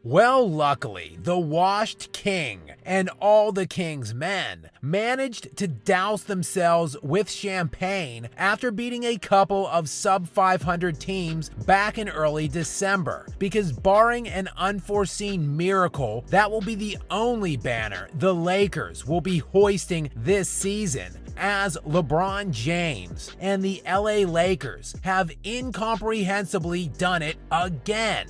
Well, luckily, the washed king and all the king's men managed to douse themselves with champagne after beating a couple of sub-500 teams back in early December, because barring an unforeseen miracle, that will be the only banner the Lakers will be hoisting this season, as LeBron James and the LA Lakers have incomprehensibly done it again,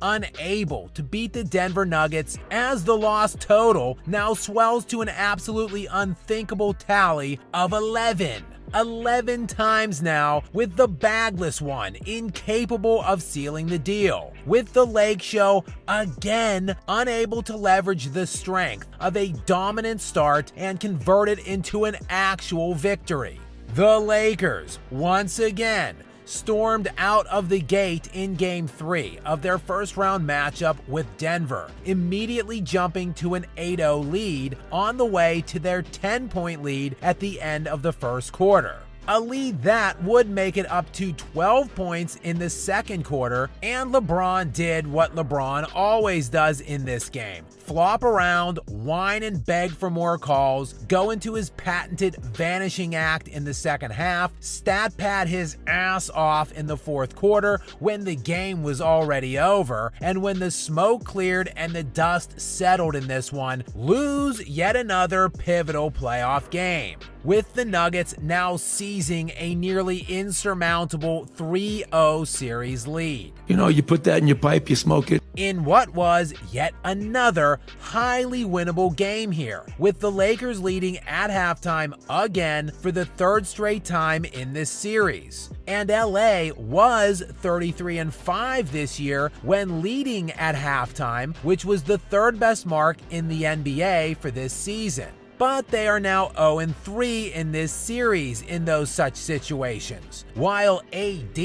unable to beat the Denver Nuggets, as the loss total now swells to an absolutely unthinkable tally of 11. 11 times now, with the bagless one incapable of sealing the deal, with the Lake Show again unable to leverage the strength of a dominant start and convert it into an actual victory. The Lakers once again stormed out of the gate in Game 3 of their first-round matchup with Denver, immediately jumping to an 8-0 lead on the way to their 10-point lead at the end of the first quarter. A lead that would make it up to 12 points in the second quarter, and LeBron did what LeBron always does in this game: flop around, whine and beg for more calls, go into his patented vanishing act in the second half, stat pad his ass off in the fourth quarter when the game was already over, and when the smoke cleared and the dust settled in this one, lose yet another pivotal playoff game, with the Nuggets now seizing a nearly insurmountable 3-0 series lead. You know, you put that in your pipe, you smoke it. In what was yet another highly winnable game here, with the Lakers leading at halftime again for the third straight time in this series. And LA was 33-5 this year when leading at halftime, which was the third best mark in the NBA for this season. But they are now 0-3 in this series in those such situations, while AD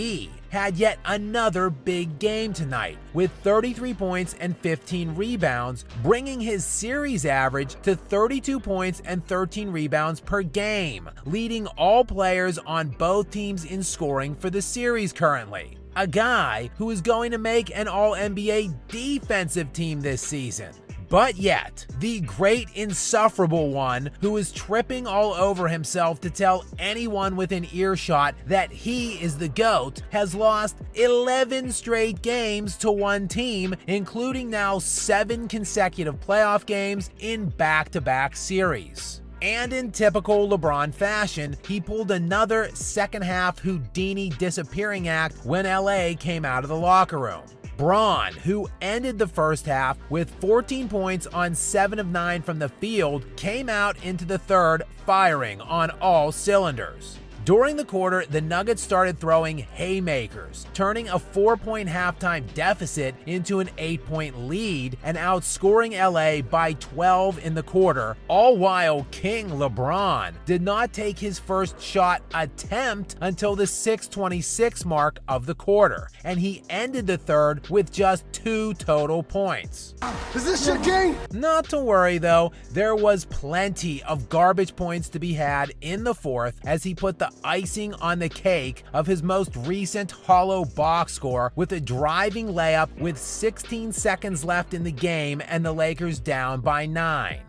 had yet another big game tonight, with 33 points and 15 rebounds, bringing his series average to 32 points and 13 rebounds per game, leading all players on both teams in scoring for the series currently. A guy who is going to make an All-NBA defensive team this season. But yet, the great insufferable one, who is tripping all over himself to tell anyone within earshot that he is the GOAT, has lost 11 straight games to one team, including now 7 consecutive playoff games in back-to-back series. And in typical LeBron fashion, he pulled another second-half Houdini disappearing act when LA came out of the locker room. Braun, who ended the first half with 14 points on 7 of 9 from the field, came out into the third firing on all cylinders. During the quarter, the Nuggets started throwing haymakers, turning a 4-point halftime deficit into an 8-point lead and outscoring LA by 12 in the quarter, all while King LeBron did not take his first shot attempt until the 6:26 mark of the quarter, and he ended the third with just 2 total points. Is this your game? Not to worry though, there was plenty of garbage points to be had in the fourth as he put the icing on the cake of his most recent hollow box score with a driving layup with 16 seconds left in the game and the Lakers down by 9.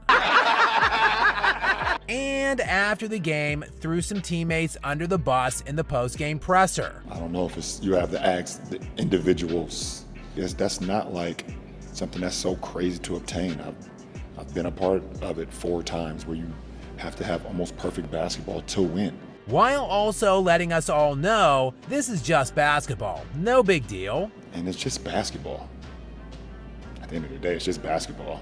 And after the game, threw some teammates under the bus in the post-game presser. I don't know if it's, you have to ask the individuals. Yes, that's not like something that's so crazy to obtain. I've been a part of it 4 times where you have to have almost perfect basketball to win. While also letting us all know this is just basketball, no big deal. And it's just basketball. At the end of the day, it's just basketball.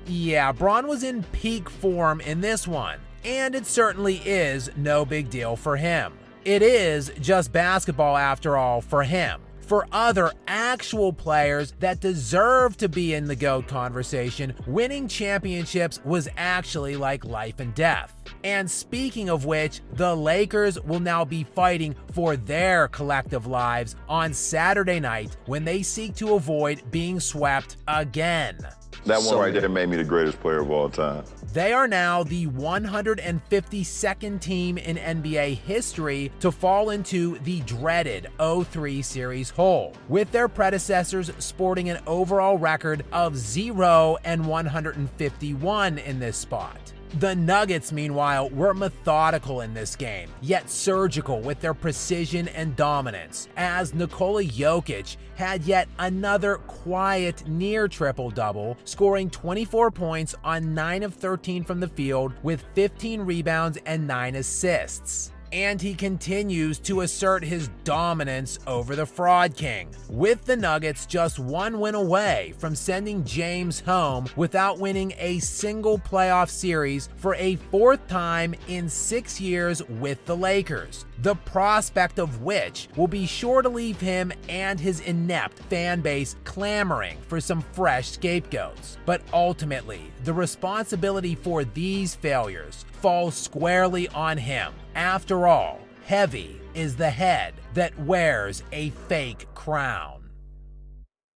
Yeah, Braun was in peak form in this one, and it certainly is no big deal for him. It is just basketball after all for him. For other actual players that deserve to be in the GOAT conversation, winning championships was actually like life and death. And speaking of which, the Lakers will now be fighting for their collective lives on Saturday night when they seek to avoid being swept again. That one right there made me the greatest player of all time. They are now the 152nd team in NBA history to fall into the dreaded 0-3 series hole, with their predecessors sporting an overall record of 0-151 in this spot. The Nuggets, meanwhile, were methodical in this game, yet surgical with their precision and dominance, as Nikola Jokic had yet another quiet near triple-double, scoring 24 points on 9 of 13 from the field with 15 rebounds and 9 assists. And he continues to assert his dominance over the Fraud King, with the Nuggets just one win away from sending James home without winning a single playoff series for a fourth time in 6 years with the Lakers, the prospect of which will be sure to leave him and his inept fan base clamoring for some fresh scapegoats. But ultimately, the responsibility for these failures falls squarely on him. After all, heavy is the head that wears a fake crown.